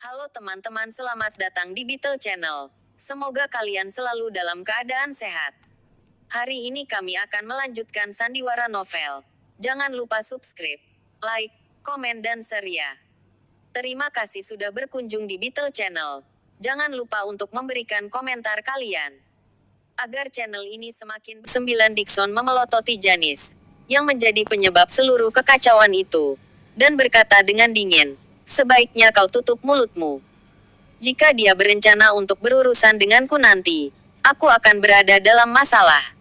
Halo teman-teman, selamat datang di Beetle Channel. Semoga kalian selalu dalam keadaan sehat. Hari ini kami akan melanjutkan sandiwara novel. Jangan lupa subscribe, like, komen dan share ya. Terima kasih sudah berkunjung di Beetle Channel. Jangan lupa untuk memberikan komentar kalian. Agar channel ini semakin 9 Dixon memelototi Janice, yang menjadi penyebab seluruh kekacauan itu, dan berkata dengan dingin, "Sebaiknya kau tutup mulutmu. Jika dia berencana untuk berurusan denganku nanti, aku akan berada dalam masalah.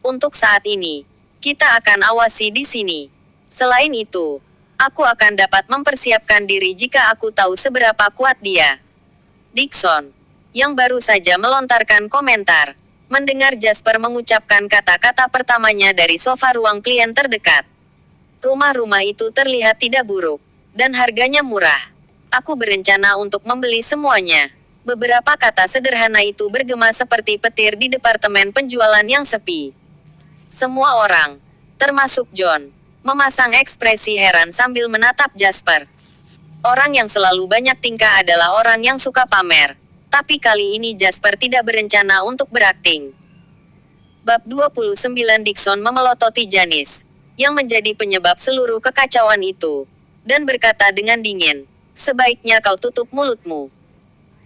Untuk saat ini, kita akan awasi di sini. Selain itu, aku akan dapat mempersiapkan diri jika aku tahu seberapa kuat dia." Dixon, yang baru saja melontarkan komentar, mendengar Jasper mengucapkan kata-kata pertamanya dari sofa ruang klien terdekat. Rumah-rumah itu terlihat tidak buruk, dan harganya murah. Aku berencana untuk membeli semuanya. Beberapa kata sederhana itu bergema seperti petir di departemen penjualan yang sepi. Semua orang, termasuk John, memasang ekspresi heran sambil menatap Jasper. Orang yang selalu banyak tingkah adalah orang yang suka pamer. Tapi kali ini Jasper tidak berencana untuk berakting. Bab 29 Dixon memelototi Janice, yang menjadi penyebab seluruh kekacauan itu, dan berkata dengan dingin, "Sebaiknya kau tutup mulutmu.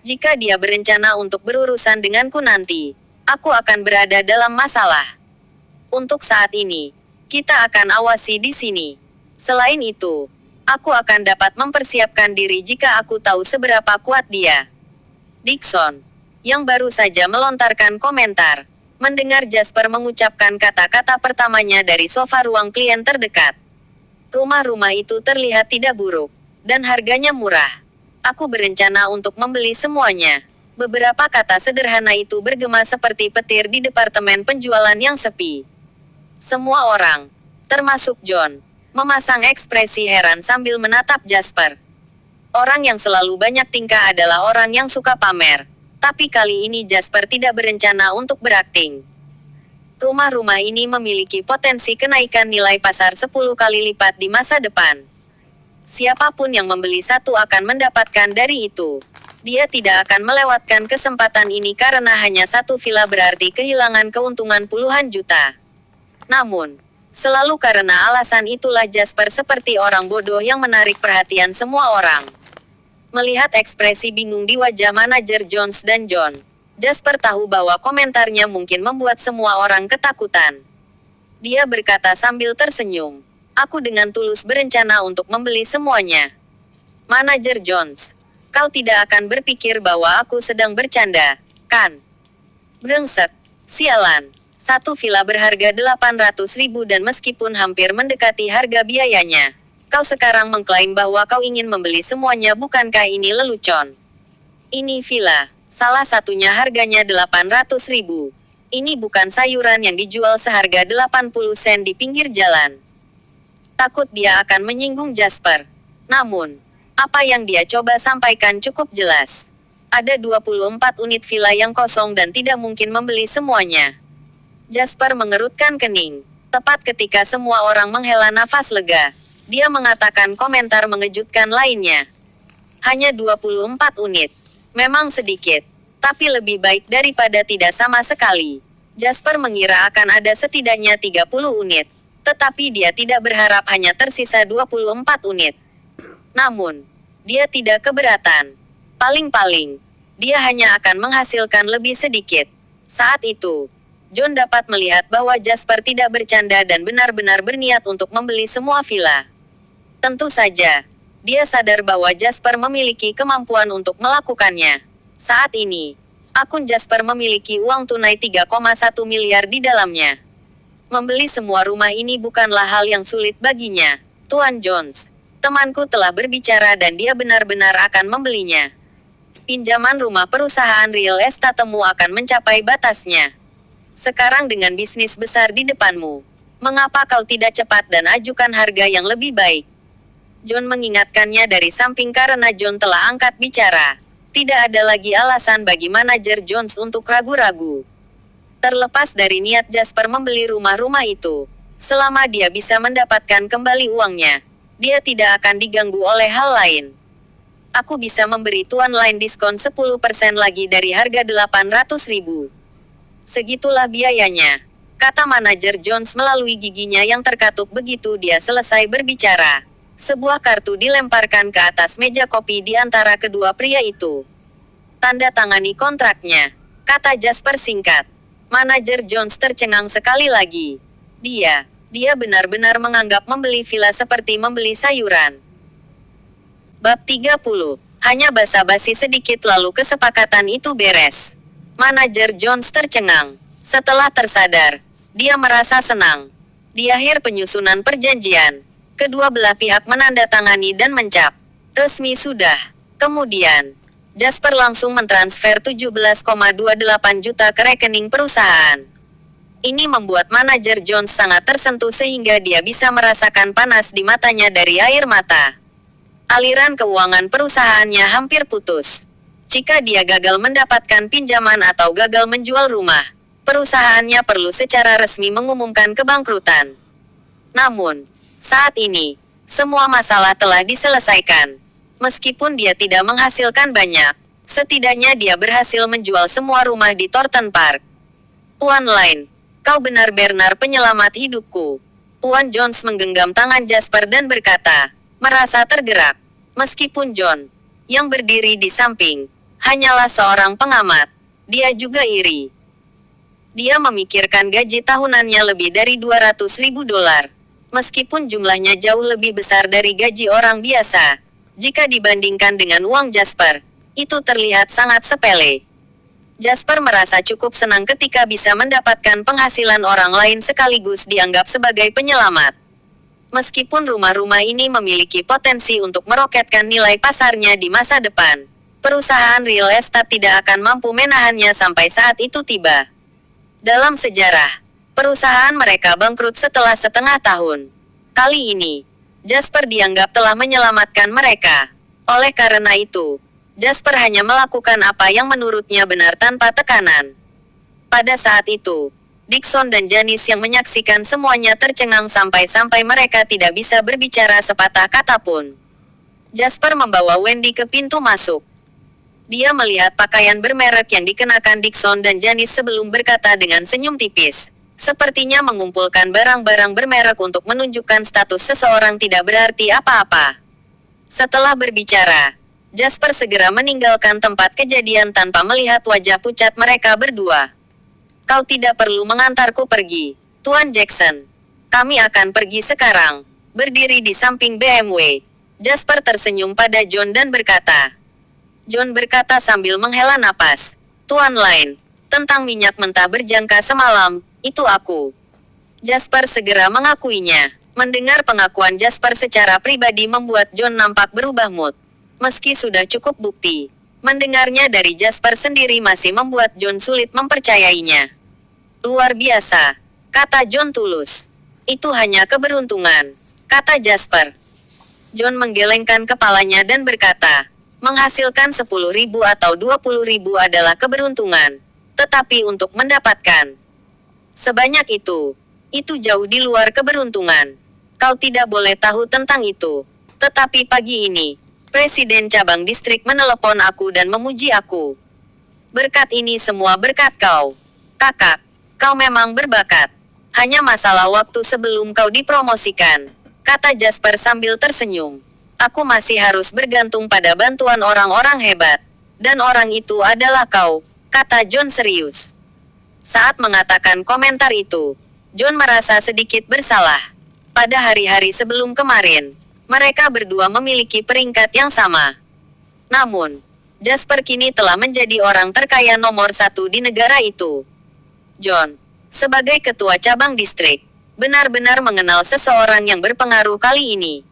Jika dia berencana untuk berurusan denganku nanti, aku akan berada dalam masalah. Untuk saat ini, kita akan awasi di sini. Selain itu, aku akan dapat mempersiapkan diri jika aku tahu seberapa kuat dia." Dixon, yang baru saja melontarkan komentar, mendengar Jasper mengucapkan kata-kata pertamanya dari sofa ruang klien terdekat. Rumah-rumah itu terlihat tidak buruk, dan harganya murah. Aku berencana untuk membeli semuanya. Beberapa kata sederhana itu bergema seperti petir di departemen penjualan yang sepi. Semua orang, termasuk John, memasang ekspresi heran sambil menatap Jasper. Orang yang selalu banyak tingkah adalah orang yang suka pamer. Tapi kali ini Jasper tidak berencana untuk berakting. Rumah-rumah ini memiliki potensi kenaikan nilai pasar 10 kali lipat di masa depan. Siapapun yang membeli satu akan mendapatkan dari itu. Dia tidak akan melewatkan kesempatan ini karena hanya satu villa berarti kehilangan keuntungan puluhan juta. Namun, selalu karena alasan itulah Jasper seperti orang bodoh yang menarik perhatian semua orang. Melihat ekspresi bingung di wajah manajer Jones dan John, Jasper tahu bahwa komentarnya mungkin membuat semua orang ketakutan. Dia berkata sambil tersenyum, "Aku dengan tulus berencana untuk membeli semuanya." Manajer Jones, "Kau tidak akan berpikir bahwa aku sedang bercanda, kan?" Brengsek, sialan. Satu villa berharga 800.000 dan meskipun hampir mendekati harga biayanya, kau sekarang mengklaim bahwa kau ingin membeli semuanya, bukankah ini lelucon? Ini villa, salah satunya harganya 800.000. Ini bukan sayuran yang dijual seharga 80 sen di pinggir jalan. Takut dia akan menyinggung Jasper. Namun, apa yang dia coba sampaikan cukup jelas. Ada 24 unit villa yang kosong dan tidak mungkin membeli semuanya. Jasper mengerutkan kening. Tepat ketika semua orang menghela nafas lega, dia mengatakan komentar mengejutkan lainnya. Hanya 24 unit. Memang sedikit, tapi lebih baik daripada tidak sama sekali. Jasper mengira akan ada setidaknya 30 unit. Tetapi dia tidak berharap hanya tersisa 24 unit. Namun, dia tidak keberatan. Paling-paling, dia hanya akan menghasilkan lebih sedikit. Saat itu, John dapat melihat bahwa Jasper tidak bercanda dan benar-benar berniat untuk membeli semua villa. Tentu saja, dia sadar bahwa Jasper memiliki kemampuan untuk melakukannya. Saat ini, akun Jasper memiliki uang tunai 3,1 miliar di dalamnya. Membeli semua rumah ini bukanlah hal yang sulit baginya, Tuan Jones. Temanku telah berbicara dan dia benar-benar akan membelinya. Pinjaman rumah perusahaan real estate-mu akan mencapai batasnya. Sekarang dengan bisnis besar di depanmu, mengapa kau tidak cepat dan ajukan harga yang lebih baik? John mengingatkannya dari samping karena John telah angkat bicara. Tidak ada lagi alasan bagi manajer Jones untuk ragu-ragu. Terlepas dari niat Jasper membeli rumah-rumah itu, selama dia bisa mendapatkan kembali uangnya, dia tidak akan diganggu oleh hal lain. Aku bisa memberi Tuan Line diskon 10% lagi dari harga 800.000. Segitulah biayanya, kata manajer Jones melalui giginya yang terkatup begitu dia selesai berbicara. Sebuah kartu dilemparkan ke atas meja kopi di antara kedua pria itu. Tanda tangani kontraknya, kata Jasper singkat. Manajer Jones tercengang sekali lagi. Dia benar-benar menganggap membeli villa seperti membeli sayuran. Bab 30. Hanya basa-basi sedikit lalu kesepakatan itu beres. Manajer Jones tercengang. Setelah tersadar, dia merasa senang. Di akhir penyusunan perjanjian, kedua belah pihak menandatangani dan mencap. Resmi sudah. Kemudian, Jasper langsung mentransfer 17,28 juta ke rekening perusahaan. Ini membuat manajer Jones sangat tersentuh sehingga dia bisa merasakan panas di matanya dari air mata. Aliran keuangan perusahaannya hampir putus. Jika dia gagal mendapatkan pinjaman atau gagal menjual rumah, perusahaannya perlu secara resmi mengumumkan kebangkrutan. Namun, saat ini, semua masalah telah diselesaikan. Meskipun dia tidak menghasilkan banyak, setidaknya dia berhasil menjual semua rumah di Thornton Park. Tuan Line, kau benar-benar penyelamat hidupku. Tuan Jones menggenggam tangan Jasper dan berkata, merasa tergerak. Meskipun John, yang berdiri di samping, hanyalah seorang pengamat, dia juga iri. Dia memikirkan gaji tahunannya lebih dari $200.000. Meskipun jumlahnya jauh lebih besar dari gaji orang biasa, jika dibandingkan dengan uang Jasper, itu terlihat sangat sepele. Jasper merasa cukup senang ketika bisa mendapatkan penghasilan orang lain sekaligus dianggap sebagai penyelamat. Meskipun rumah-rumah ini memiliki potensi untuk meroketkan nilai pasarnya di masa depan, perusahaan real estate tidak akan mampu menahannya sampai saat itu tiba. Dalam sejarah, perusahaan mereka bangkrut setelah setengah tahun. Kali ini, Jasper dianggap telah menyelamatkan mereka. Oleh karena itu, Jasper hanya melakukan apa yang menurutnya benar tanpa tekanan. Pada saat itu, Dixon dan Janice yang menyaksikan semuanya tercengang sampai-sampai mereka tidak bisa berbicara sepatah kata pun. Jasper membawa Wendy ke pintu masuk. Dia melihat pakaian bermerek yang dikenakan Dixon dan Janice sebelum berkata dengan senyum tipis. Sepertinya mengumpulkan barang-barang bermerek untuk menunjukkan status seseorang tidak berarti apa-apa. Setelah berbicara, Jasper segera meninggalkan tempat kejadian tanpa melihat wajah pucat mereka berdua. Kau tidak perlu mengantarku pergi, Tuan Jackson. Kami akan pergi sekarang. Berdiri di samping BMW, Jasper tersenyum pada John dan berkata. John berkata sambil menghela napas. Tuan Line, tentang minyak mentah berjangka semalam, itu aku. Jasper segera mengakuinya. Mendengar pengakuan Jasper secara pribadi membuat John nampak berubah mood. Meski sudah cukup bukti, mendengarnya dari Jasper sendiri masih membuat John sulit mempercayainya. Luar biasa, kata John tulus. Itu hanya keberuntungan, kata Jasper. John menggelengkan kepalanya dan berkata, menghasilkan 10.000 atau 20.000 adalah keberuntungan. Tetapi untuk mendapatkan sebanyak itu jauh di luar keberuntungan. Kau tidak boleh tahu tentang itu. Tetapi pagi ini, Presiden cabang distrik menelepon aku dan memuji aku. Berkat ini semua berkat kau. Kakak, kau memang berbakat. Hanya masalah waktu sebelum kau dipromosikan, kata Jasper sambil tersenyum. Aku masih harus bergantung pada bantuan orang-orang hebat. Dan orang itu adalah kau, kata John serius. Saat mengatakan komentar itu, John merasa sedikit bersalah. Pada hari-hari sebelum kemarin, mereka berdua memiliki peringkat yang sama. Namun, Jasper kini telah menjadi orang terkaya nomor 1 di negara itu. John, sebagai ketua cabang distrik, benar-benar mengenal seseorang yang berpengaruh kali ini.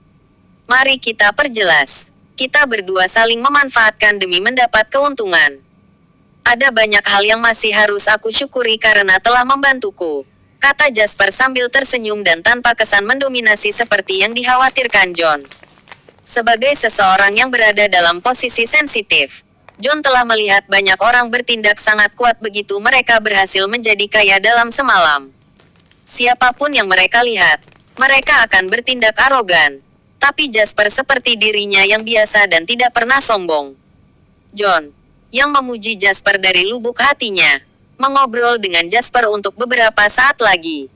Mari kita perjelas. Kita berdua saling memanfaatkan demi mendapat keuntungan. Ada banyak hal yang masih harus aku syukuri karena telah membantuku, kata Jasper sambil tersenyum dan tanpa kesan mendominasi seperti yang dikhawatirkan John. Sebagai seseorang yang berada dalam posisi sensitif, John telah melihat banyak orang bertindak sangat kuat begitu mereka berhasil menjadi kaya dalam semalam. Siapapun yang mereka lihat, mereka akan bertindak arogan. Tapi Jasper seperti dirinya yang biasa dan tidak pernah sombong. John, yang memuji Jasper dari lubuk hatinya, mengobrol dengan Jasper untuk beberapa saat lagi.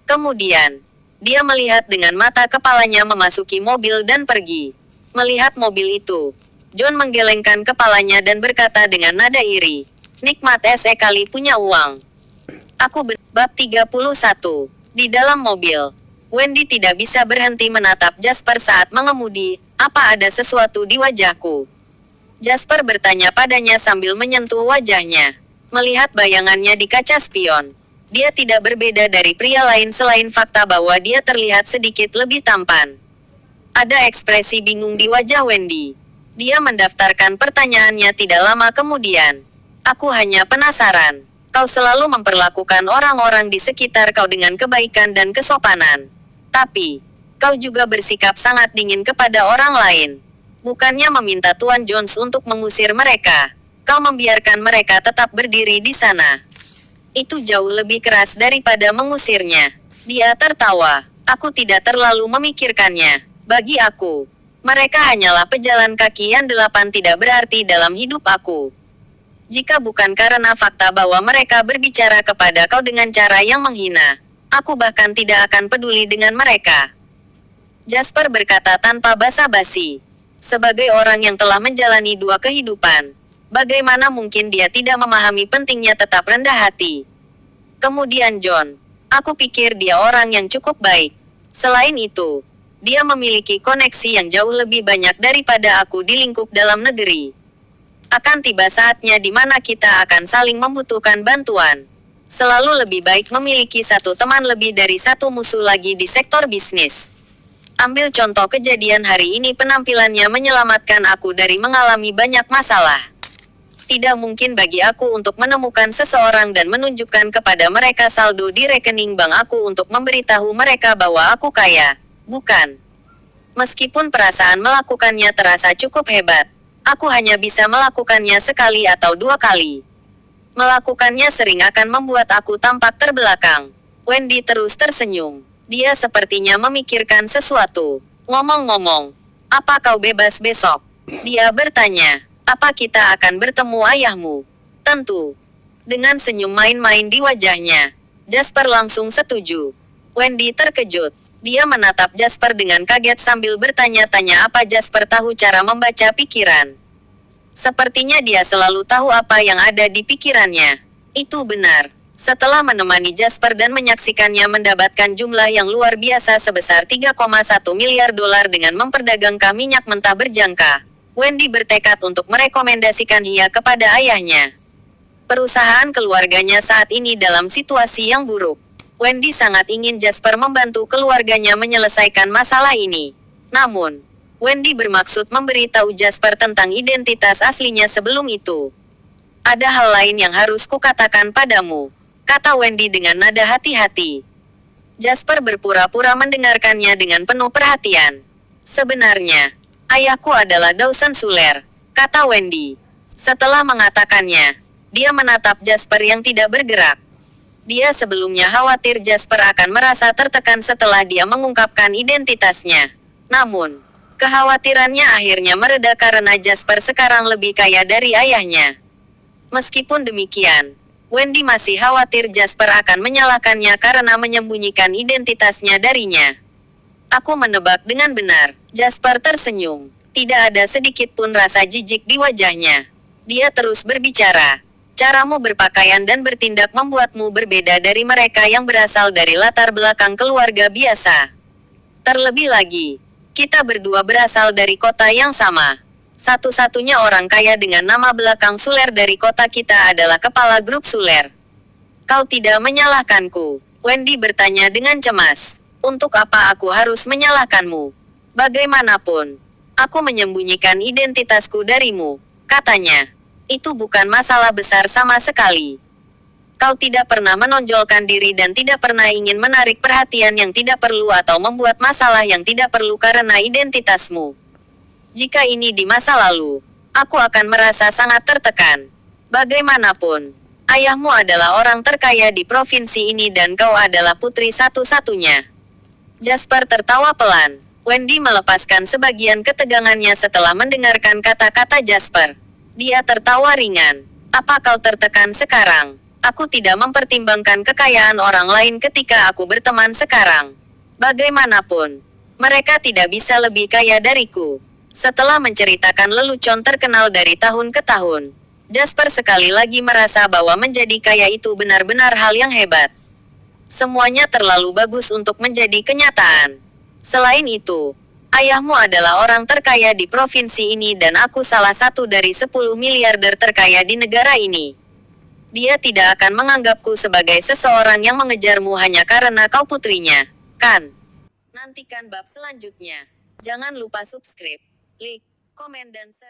Kemudian, dia melihat dengan mata kepalanya memasuki mobil dan pergi. Melihat mobil itu, John menggelengkan kepalanya dan berkata dengan nada iri, "Nikmat sekali punya uang." Bab 31. Di dalam mobil, Wendy tidak bisa berhenti menatap Jasper saat mengemudi. "Apa ada sesuatu di wajahku?" Jasper bertanya padanya sambil menyentuh wajahnya. Melihat bayangannya di kaca spion, dia tidak berbeda dari pria lain selain fakta bahwa dia terlihat sedikit lebih tampan. Ada ekspresi bingung di wajah Wendy. Dia mendaftarkan pertanyaannya tidak lama kemudian. "Aku hanya penasaran. Kau selalu memperlakukan orang-orang di sekitar kau dengan kebaikan dan kesopanan. Tapi, kau juga bersikap sangat dingin kepada orang lain. Bukannya meminta Tuan Jones untuk mengusir mereka, kau membiarkan mereka tetap berdiri di sana. Itu jauh lebih keras daripada mengusirnya." Dia tertawa. "Aku tidak terlalu memikirkannya. Bagi aku, mereka hanyalah pejalan kaki yang 8 tidak berarti dalam hidup aku. Jika bukan karena fakta bahwa mereka berbicara kepada kau dengan cara yang menghina, aku bahkan tidak akan peduli dengan mereka." Jasper berkata tanpa basa-basi. Sebagai orang yang telah menjalani 2 kehidupan, bagaimana mungkin dia tidak memahami pentingnya tetap rendah hati? Kemudian John, "Aku pikir dia orang yang cukup baik. Selain itu, dia memiliki koneksi yang jauh lebih banyak daripada aku di lingkup dalam negeri. Akan tiba saatnya di mana kita akan saling membutuhkan bantuan. Selalu lebih baik memiliki satu teman lebih dari satu musuh lagi di sektor bisnis." Ambil contoh kejadian hari ini, penampilannya menyelamatkan aku dari mengalami banyak masalah. Tidak mungkin bagi aku untuk menemukan seseorang dan menunjukkan kepada mereka saldo di rekening bank aku untuk memberitahu mereka bahwa aku kaya. Bukan. Meskipun perasaan melakukannya terasa cukup hebat, aku hanya bisa melakukannya sekali atau 2 kali. Melakukannya sering akan membuat aku tampak terbelakang. Wendy terus tersenyum. Dia sepertinya memikirkan sesuatu. "Ngomong-ngomong, apa kau bebas besok?" Dia bertanya. "Apa kita akan bertemu ayahmu?" "Tentu." Dengan senyum main-main di wajahnya, Jasper langsung setuju. Wendy terkejut. Dia menatap Jasper dengan kaget sambil bertanya-tanya apa Jasper tahu cara membaca pikiran. Sepertinya dia selalu tahu apa yang ada di pikirannya. Itu benar. Setelah menemani Jasper dan menyaksikannya mendapatkan jumlah yang luar biasa sebesar 3,1 miliar dolar dengan memperdagangkan minyak mentah berjangka, Wendy bertekad untuk merekomendasikan ia kepada ayahnya. Perusahaan keluarganya saat ini dalam situasi yang buruk. Wendy sangat ingin Jasper membantu keluarganya menyelesaikan masalah ini. Namun, Wendy bermaksud memberitahu Jasper tentang identitas aslinya sebelum itu. "Ada hal lain yang harus kukatakan padamu," kata Wendy dengan nada hati-hati. Jasper berpura-pura mendengarkannya dengan penuh perhatian. "Sebenarnya, ayahku adalah Dawson Suler," kata Wendy. Setelah mengatakannya, dia menatap Jasper yang tidak bergerak. Dia sebelumnya khawatir Jasper akan merasa tertekan setelah dia mengungkapkan identitasnya. Namun, kekhawatirannya akhirnya mereda karena Jasper sekarang lebih kaya dari ayahnya. Meskipun demikian, Wendy masih khawatir Jasper akan menyalahkannya karena menyembunyikan identitasnya darinya. "Aku menebak dengan benar." Jasper tersenyum. Tidak ada sedikit pun rasa jijik di wajahnya. Dia terus berbicara. "Caramu berpakaian dan bertindak membuatmu berbeda dari mereka yang berasal dari latar belakang keluarga biasa. Terlebih lagi, kita berdua berasal dari kota yang sama. Satu-satunya orang kaya dengan nama belakang Suler dari kota kita adalah kepala grup Suler." "Kau tidak menyalahkanku?" Wendy bertanya dengan cemas. "Untuk apa aku harus menyalahkanmu? Bagaimanapun, aku menyembunyikan identitasku darimu," katanya. "Itu bukan masalah besar sama sekali. Kau tidak pernah menonjolkan diri dan tidak pernah ingin menarik perhatian yang tidak perlu atau membuat masalah yang tidak perlu karena identitasmu. Jika ini di masa lalu, aku akan merasa sangat tertekan. Bagaimanapun, ayahmu adalah orang terkaya di provinsi ini dan kau adalah putri satu-satunya." Jasper tertawa pelan. Wendy melepaskan sebagian ketegangannya setelah mendengarkan kata-kata Jasper. Dia tertawa ringan. Apa kau tertekan sekarang? Aku tidak mempertimbangkan kekayaan orang lain ketika aku berteman sekarang. Bagaimanapun, mereka tidak bisa lebih kaya dariku. Setelah menceritakan lelucon terkenal dari tahun ke tahun, Jasper sekali lagi merasa bahwa menjadi kaya itu benar-benar hal yang hebat. Semuanya terlalu bagus untuk menjadi kenyataan. Selain itu, ayahmu adalah orang terkaya di provinsi ini dan aku salah satu dari 10 miliarder terkaya di negara ini. Dia tidak akan menganggapku sebagai seseorang yang mengejarmu hanya karena kau putrinya, kan? Nantikan bab selanjutnya. Jangan lupa subscribe, like, komen dan share.